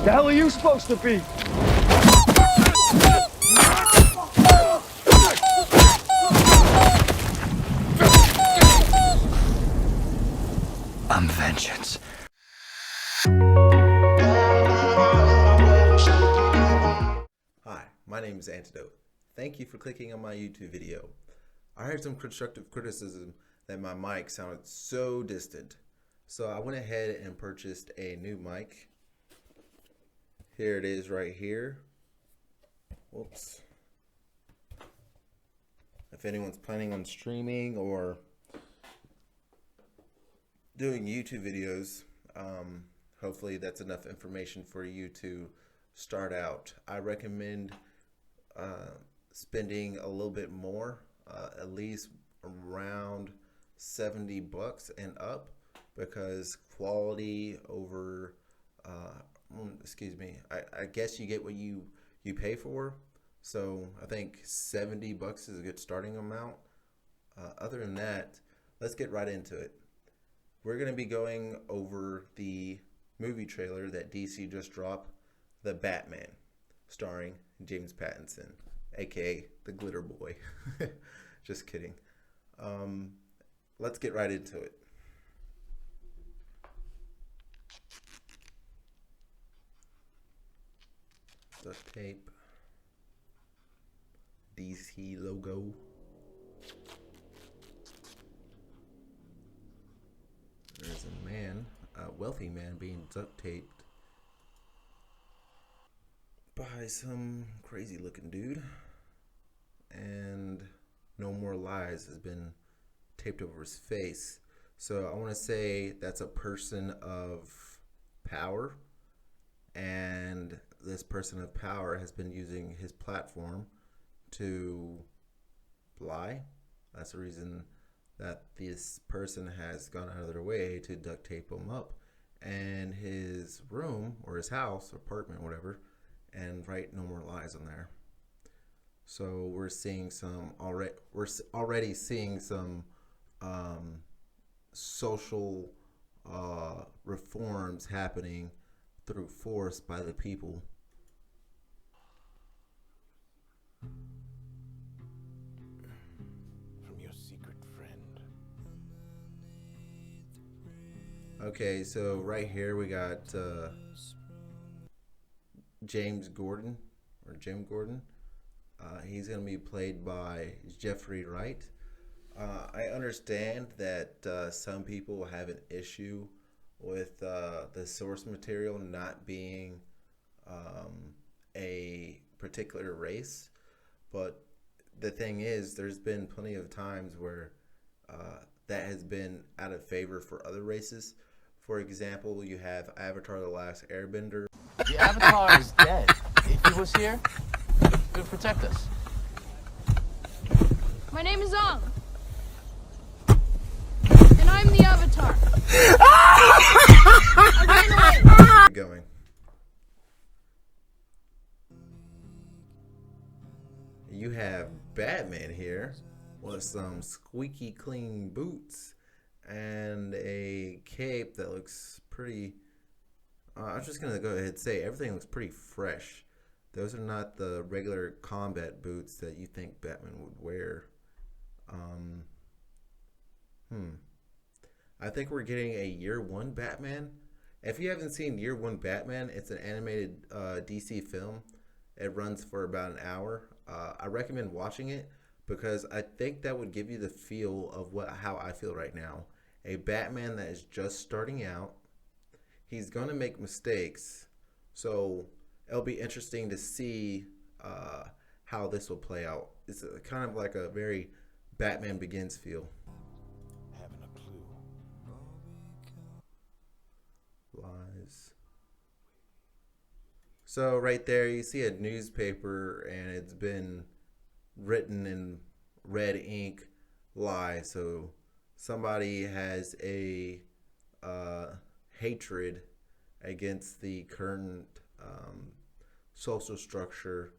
The hell are you supposed to be? I'm vengeance. Hi, my name is Antidote. Thank you for clicking on my YouTube video. I heard some constructive criticism that my mic sounded so distant. So I went ahead and purchased a new mic. Here it is right here. Whoops. If anyone's planning on streaming or doing YouTube videos, hopefully that's enough information for you to start out. I recommend spending a little bit more, at least around $70 and up, because quality over I guess you get what you pay for. So I think $70 is a good starting amount. Other than that, let's get right into it. We're going to be going over the movie trailer that DC just dropped, The Batman, starring James Pattinson, aka the Glitter Boy. Just kidding. Let's get right into it. Duct tape, DC logo. There's a man, a wealthy man, being duct taped by some crazy looking dude, and No More Lies has been taped over his face. So I want to say that's a person of power, and this person of power has been using his platform to lie. That's the reason that this person has gone out of their way to duct tape him up in his room or his house, apartment, whatever, and write No More Lies on there. So we're seeing some already seeing some social reforms happening through force by the people. From your secret friend. Okay, so right here we got James Gordon, or Jim Gordon. He's going to be played by Jeffrey Wright. I understand that some people have an issue with the source material not being a particular race, but the thing is, there's been plenty of times where that has been out of favor for other races. For example, you have Avatar: The Last Airbender. The Avatar is dead. If he was here, he would protect us. My name is Ong. And I'm the Avatar. I ran away. Going. You have Batman here with some squeaky clean boots and a cape that looks pretty. I'm just gonna go ahead and say everything looks pretty fresh. Those are not the regular combat boots that you think Batman would wear. I think we're getting a Year One Batman. If you haven't seen Year One Batman, it's an animated DC film. It runs for about an hour. I recommend watching it because I think that would give you the feel of how I feel right now. A Batman that is just starting out. He's gonna make mistakes, so it'll be interesting to see how this will play out. It's kind of like a very Batman Begins feel. Having a clue. Lies. So right there you see a newspaper and it's been written in red ink, lie. So somebody has a hatred against the current social structure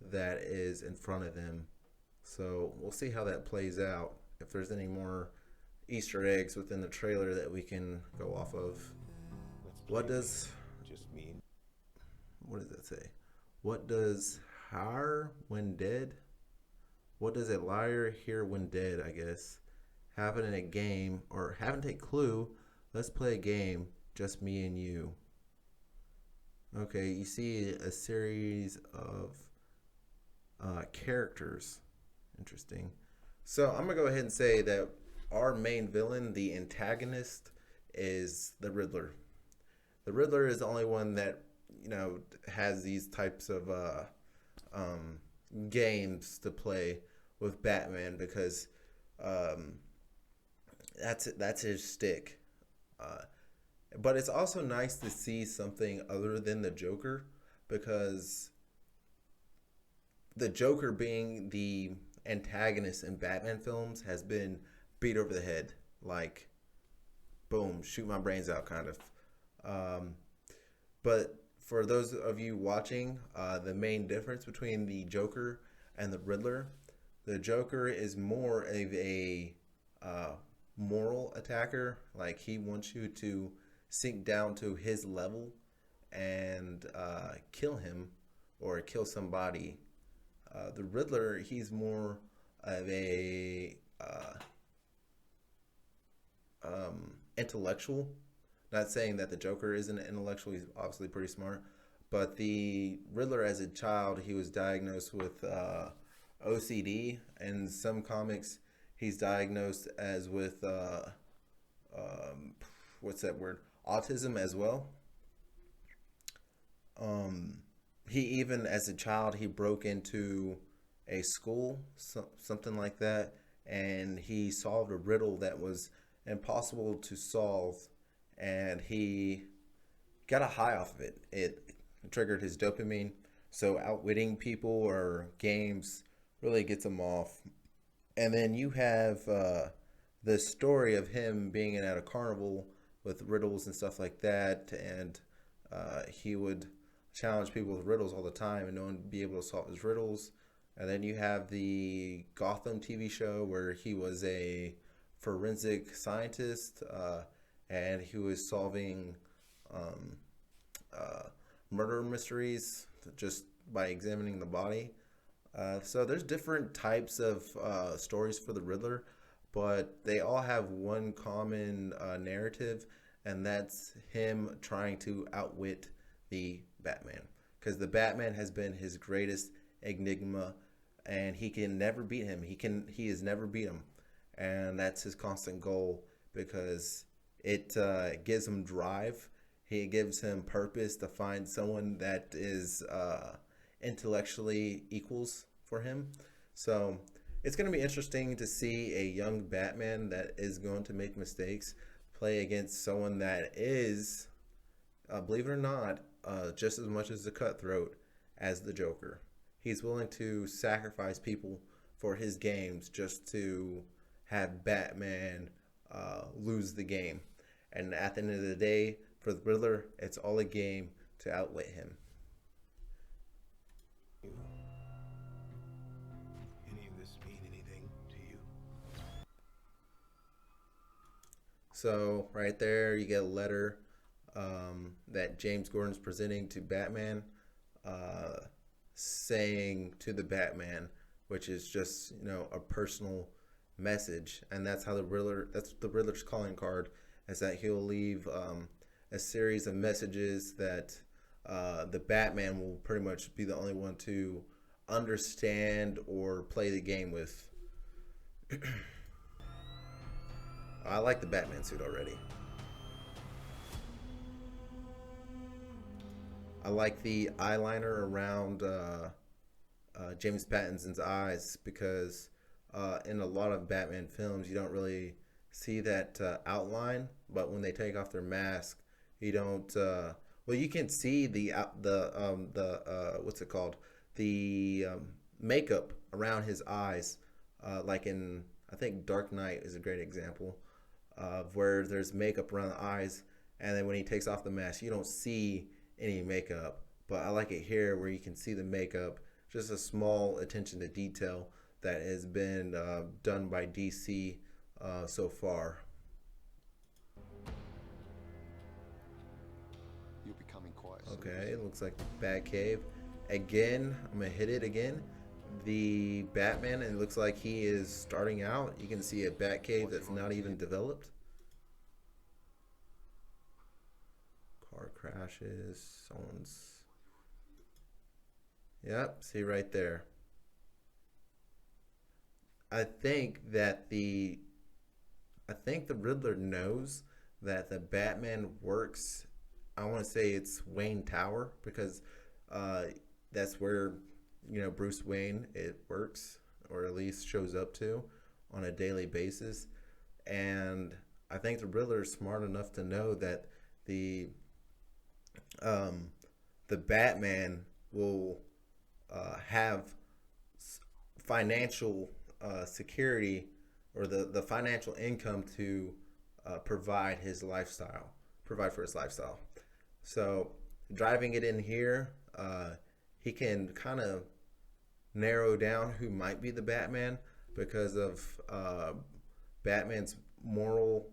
that is in front of them. So we'll see how that plays out. If there's any more Easter eggs within the trailer that we can go off of. Let's What play does just me. what does that say? What does hire when dead? What does a liar hear when dead, I guess? Having a game, or haven't a clue. Let's play a game, just me and you. Okay, you see a series of characters. Interesting. So I'm gonna go ahead and say that our main villain, the antagonist, is the Riddler. The Riddler is the only one that, you know, has these types of games to play with Batman, because that's his stick. But it's also nice to see something other than the Joker, because the Joker, being the antagonist in Batman films, has been beat over the head, like, boom, shoot my brains out kind of. But for those of you watching, the main difference between the Joker and the Riddler, the Joker is more of a moral attacker. Like, he wants you to sink down to his level and kill him or kill somebody. The Riddler, he's more of a intellectual. Not saying that the Joker isn't an intellectual, he's obviously pretty smart, but the Riddler, as a child, he was diagnosed with OCD. In some comics, he's diagnosed as with what's that word? Autism as well. He even, as a child, he broke into a school, something like that, and he solved a riddle that was impossible to solve, and he got a high off of it. It triggered his dopamine, so outwitting people or games really gets him off. And then you have the story of him being at a carnival with riddles and stuff like that, and he would challenge people with riddles all the time, and no one would be able to solve his riddles. And then you have the Gotham TV show, where he was a forensic scientist, and he was solving murder mysteries just by examining the body. So there's different types of stories for the Riddler, but they all have one common narrative, and that's him trying to outwit the Batman, because the Batman has been his greatest enigma, and he can never beat him. He has never beat him, and that's his constant goal, because it gives him drive. It gives him purpose to find someone that is intellectually equals for him. So it's going to be interesting to see a young Batman that is going to make mistakes play against someone that is, believe it or not, just as much as a cutthroat as the Joker. He's willing to sacrifice people for his games just to have Batman lose the game. And at the end of the day, for the Riddler, it's all a game to outwit him. Any of this mean anything to you? So right there, you get a letter that James Gordon's presenting to Batman, saying to the Batman, which is just, you know, a personal message. And that's how the Riddler, that's the Riddler's calling card, is that he'll leave a series of messages that the Batman will pretty much be the only one to understand or play the game with. I like the Batman suit already. I like the eyeliner around James Pattinson's eyes, because in a lot of Batman films you don't really see that outline, but when they take off their mask, you don't. Well, you can see the what's it called? The makeup around his eyes, like in, I think Dark Knight is a great example of where there's makeup around the eyes, and then when he takes off the mask, you don't see any makeup. But I like it here where you can see the makeup. Just a small attention to detail that has been done by DC so far. You're becoming Okay, it looks like the Batcave. Again, I'm gonna hit it again. The Batman, it looks like he is starting out. You can see a Batcave that's not even developed. Car crashes, someone's... Yep, see right there. I think the Riddler knows that the Batman works. I want to say it's Wayne Tower, because that's where, you know, Bruce Wayne, it works, or at least shows up to on a daily basis. And I think the Riddler is smart enough to know that the Batman will have financial security, or the financial income to provide for his lifestyle. So driving it in here, he can kind of narrow down who might be the Batman because of Batman's moral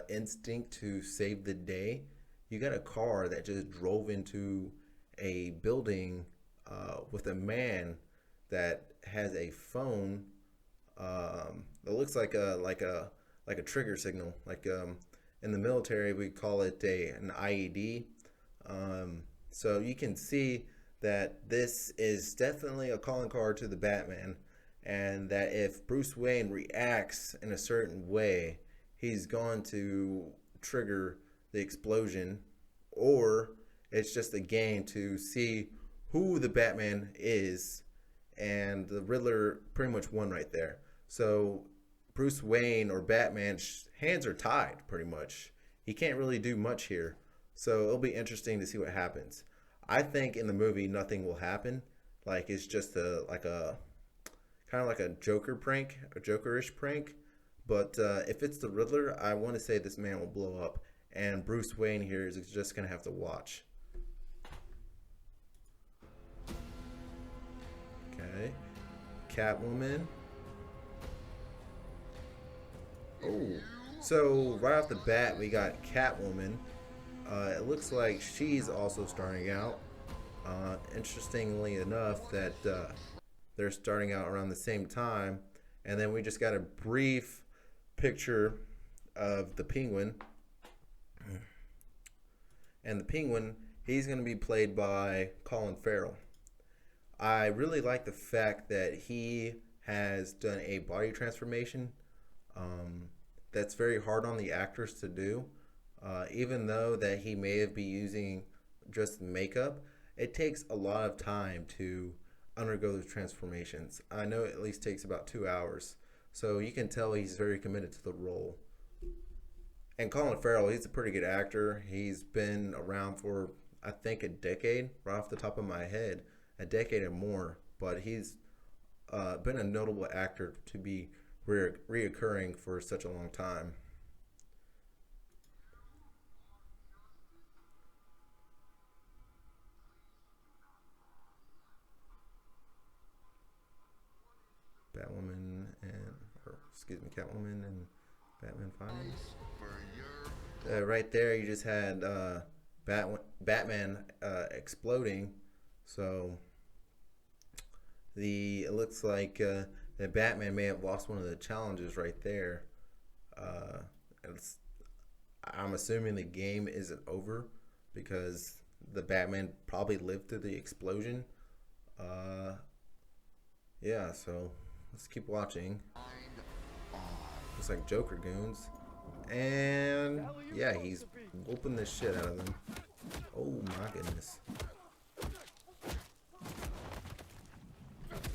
instinct to save the day. You got a car that just drove into a building with a man that has a phone that looks like a trigger signal. Like in the military, we call it an IED. So you can see that this is definitely a calling card to the Batman, and that if Bruce Wayne reacts in a certain way, he's going to trigger the explosion, or it's just a game to see who the Batman is, and the Riddler pretty much won right there. So Bruce Wayne, or Batman's hands are tied pretty much. He can't really do much here. So it'll be interesting to see what happens. I think in the movie nothing will happen. Like, it's just kind of like a Joker prank, a Jokerish prank. But if it's the Riddler, I want to say this man will blow up, and Bruce Wayne here is just gonna have to watch. Okay, Catwoman. Oh, so right off the bat we got Catwoman. It looks like she's also starting out. Interestingly enough, that they're starting out around the same time. And then we just got a brief picture of the Penguin. And the Penguin, he's going to be played by Colin Farrell. I really like the fact that he has done a body transformation. That's very hard on the actors to do. Even though that he may have been using just makeup, it takes a lot of time to undergo those transformations. I know it at least takes about 2 hours. So you can tell he's very committed to the role. And Colin Farrell, he's a pretty good actor. He's been around for, I think, a decade, right off the top of my head, a decade or more. But he's been a notable actor to be reoccurring for such a long time. Catwoman and Batman Finals. Right there, you just had Batman exploding. So it looks like that Batman may have lost one of the challenges right there. I'm assuming the game isn't over because the Batman probably lived through the explosion. Yeah, so let's keep watching. Looks like Joker goons. And yeah, he's whooping the shit out of them. Oh my goodness.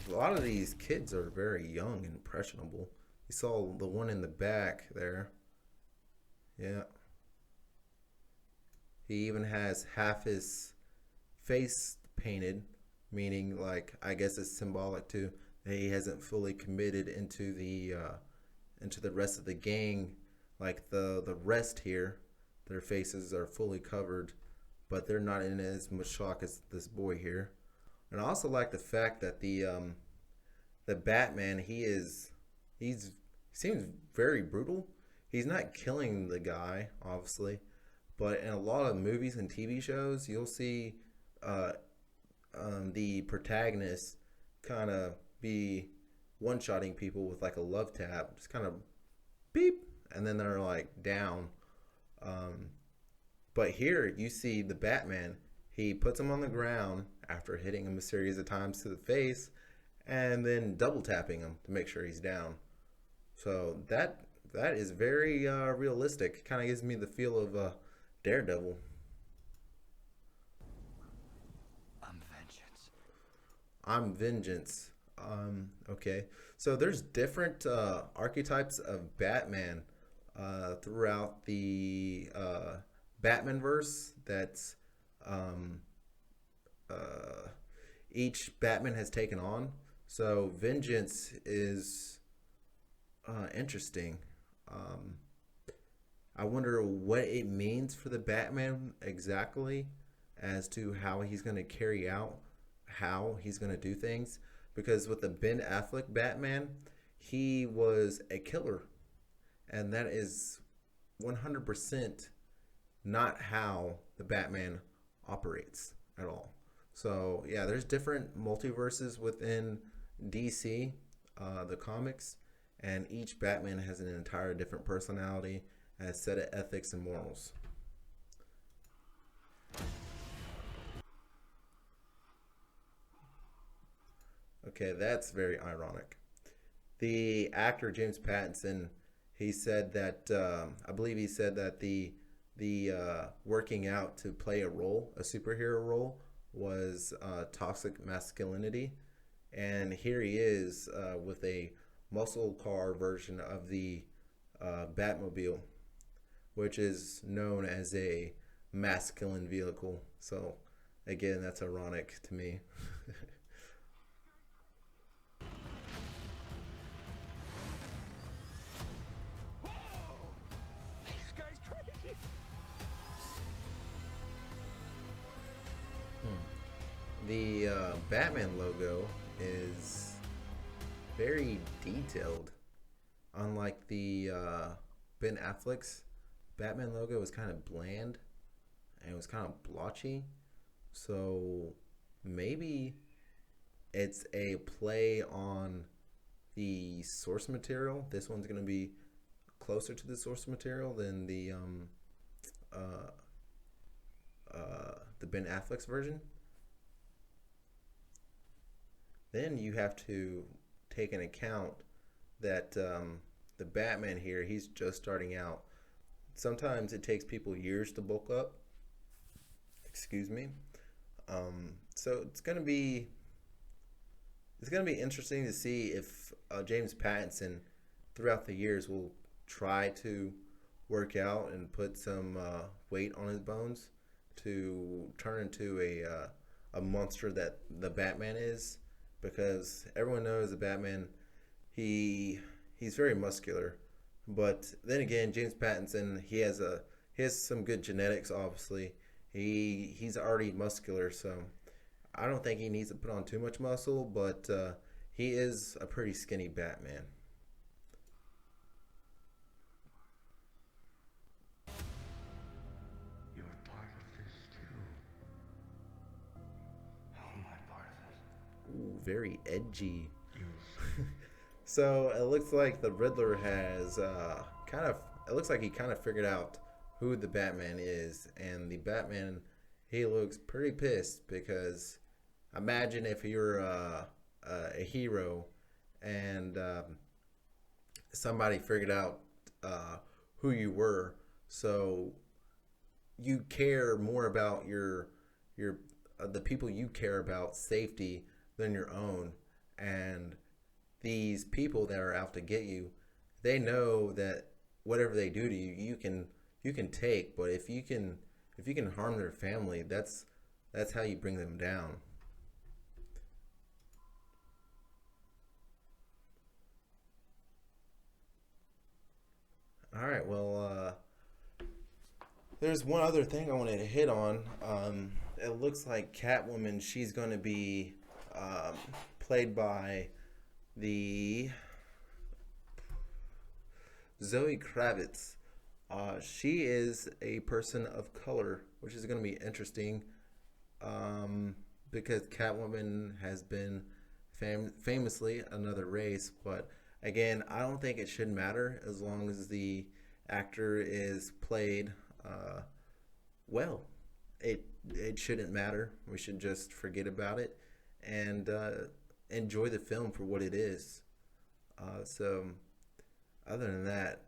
A lot of these kids are very young and impressionable. You saw the one in the back there. Yeah. He even has half his face painted, meaning, like, I guess it's symbolic too that he hasn't fully committed into the rest of the gang. Like the rest here, their faces are fully covered, but they're not in as much shock as this boy here. And I also like the fact that the Batman, he seems very brutal. He's not killing the guy, obviously, But in a lot of movies and TV shows, you'll see the protagonist kind of be one-shotting people with like a love tap, just kind of beep, and then they're like down. But here you see the Batman. He puts him on the ground after hitting him a series of times to the face, and then double tapping him to make sure he's down. So that is very realistic. Kind of gives me the feel of Daredevil. I'm vengeance. Okay. So there's different archetypes of Batman throughout the Batmanverse. That's each Batman has taken on. So vengeance is interesting. I wonder what it means for the Batman exactly, as to how he's going to carry out, how he's going to do things. Because with the Ben Affleck Batman, he was a killer, and that is 100% not how the Batman operates at all. So yeah, there's different multiverses within DC, the comics, and each Batman has an entire different personality and a set of ethics and morals. Okay, that's very ironic. The actor James Pattinson, he said that I believe he said that the working out to play a role, a superhero role, was toxic masculinity, and here he is with a muscle car version of the Batmobile, which is known as a masculine vehicle. So again, that's ironic to me. The Batman logo is very detailed. Unlike the Ben Affleck's Batman logo was kind of bland and it was kind of blotchy. So maybe it's a play on the source material. This one's going to be closer to the source material than the Ben Affleck's version. Then you have to take into account that the Batman here, he's just starting out. Sometimes it takes people years to bulk up. Excuse me. So it's gonna be interesting to see if James Pattinson throughout the years will try to work out and put some weight on his bones to turn into a monster that the Batman is. Because everyone knows the Batman, he's very muscular, but then again, James Pattinson, he has some good genetics. Obviously, he's already muscular, so I don't think he needs to put on too much muscle. But he is a pretty skinny Batman. You're part of this too. How am I part of this? Ooh, very edgy. So it looks like the Riddler has it looks like he kind of figured out who the Batman is, and the Batman, he looks pretty pissed, because imagine if you're a hero and somebody figured out who you were, so you care more about your the people you care about safety than your own. And these people that are out to get you, they know that whatever they do to you, you can take. But if you can harm their family, that's how you bring them down. All right, well, there's one other thing I wanted to hit on. It looks like Catwoman, she's going to be played by the Zoe Kravitz. She is a person of color, which is going to be interesting, because Catwoman has been famously another race. But again, I don't think it should matter as long as the actor is played well. It shouldn't matter. We should just forget about it and enjoy the film for what it is. So other than that,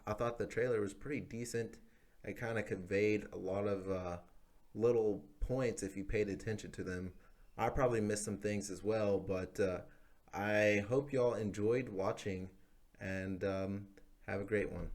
I thought the trailer was pretty decent. It kind of conveyed a lot of little points if you paid attention to them. I probably missed some things as well, but I hope y'all enjoyed watching, and have a great one.